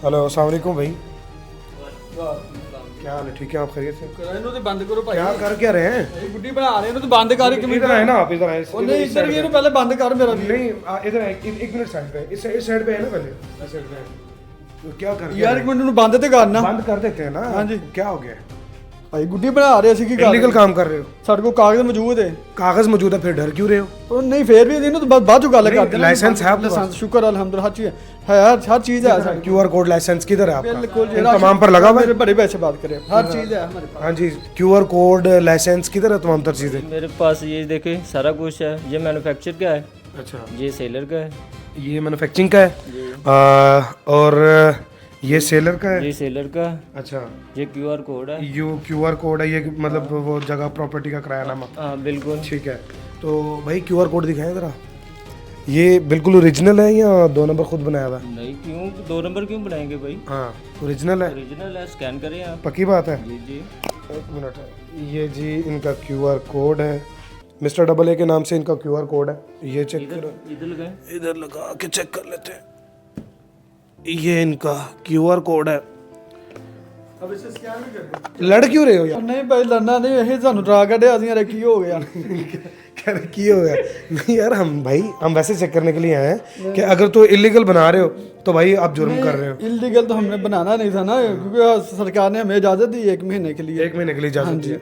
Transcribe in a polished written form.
Hello अस्सलाम वालेकुम भाई, क्या हाल है? ठीक है, आप खैरियत से? ਇਹਨੂੰ ਤੇ ਬੰਦ ਕਰੋ ਭਾਈ। क्या कर क्या रहे हैं? ਇਹ ਗੁੱਡੀ ਬਣਾ ਰਹੇ ਇਹਨੂੰ ਤੇ ਬੰਦ ਕਰ ਇੱਕ ਮਿੰਟ। इधर आए ना आप, इधर आए। ਉਹ ਨਹੀਂ ਇੱਧਰ ਵੀ ਇਹਨੂੰ ਪਹਿਲੇ ਬੰਦ ਕਰ ਮੇਰਾ ਵੀਰ। नहीं इधर आए, एक मिनट साइड पे, इस साइड पे है ना पहले, इस साइड पे है। तो क्या कर ਯਾਰ ਇੱਕ ਮਿੰਟ ਨੂੰ ਬੰਦ ਤੇ ਕਰਨਾ। बंद कर देते हैं ना। हाँ जी। क्या हो गया? ਭਾਈ ਗੁੱਡੀ ਬਣਾ ਰਹੇ ਸੀ ਕੀ ਕਰ इलीगल काम कर रहे हो? ਸਾਡੇ ਕੋਲ ਕਾਗਜ਼ ਮੌਜੂਦ ਹੈ। कागज मौजूद है, फिर डर क्यों रहे हो? ਉਹ ਨਹੀਂ ਫੇਰ ਵੀ ਇਹਨੂੰ ਤਾਂ ਬਾਅਦ ਚੋਂ ਗੱਲ नहीं, ਕਰਦੇ लाइसेंस है आपके लाइसेंस शुक्र अल्हम्दुलिल्लाह हर चीज है यार, हर चीज है साਡੀ। QR कोड लाइसेंस किधर है आपका? बिल्कुल इन तमाम पर लगा हुआ मेरे है? बड़े पैसे बात करें, हर चीज है हमारे पास। हाँ जी, QR कोड लाइसेंस किधर है? तमाम तर चीजें। मेरे पास ये देखे सारा कुछ है। ये मैन्युफैक्चर का है, अच्छा, ये सेलर का है, ये मैन्युफैक्चरिंग का है और ये सेलर का है। ये सेलर का है, अच्छा, ये क्यूआर कोड है। ये QR कोड है, ये मतलब वो जगह प्रॉपर्टी का किरायानामा। हाँ बिल्कुल। ठीक है, तो भाई QR कोड दिखाएं ज़रा। ये बिल्कुल ओरिजिनल है या 2 नंबर खुद बनाया हुआ है? नहीं, क्यों 2 नंबर क्यों बनाएंगे भाई? हाँ, ओरिजिनल है। ओरिजिनल है, स्कैन करें आप। पक्की बात है? जी जी। एक मिनट है, ये जी इनका QR कोड है, मिस्टर डबल ए के नाम से इनका QR कोड है। ये चेक करो, इधर लगाए। इधर लगा के चेक कर लेते हैं। ये इनका QR कोड है। अब इसे स्कैन भी कर दे। लड़ क्यों रहे हो यार? ਨਹੀਂ ਭਾਈ ਲੜਨਾ ਨਹੀਂ, ਇਹ ਤੁਹਾਨੂੰ ਡਰਾ ਕੱਢਿਆ ਅਸੀਂ ਯਾਰ ਕੀ ਹੋ ਗਿਆ। कह रहे की हो गया? नहीं यार, हम वैसे चेक करने के लिए आए हैं कि अगर तो इलीगल बना रहे हो तो भाई आप जुर्म कर रहे हो। इलीगल तो हमने बनाना नहीं था ना, क्योंकि सरकार ने हमें इजाजत दी 1 महीने के लिए। 1 महीने के लिए इजाजत दी है।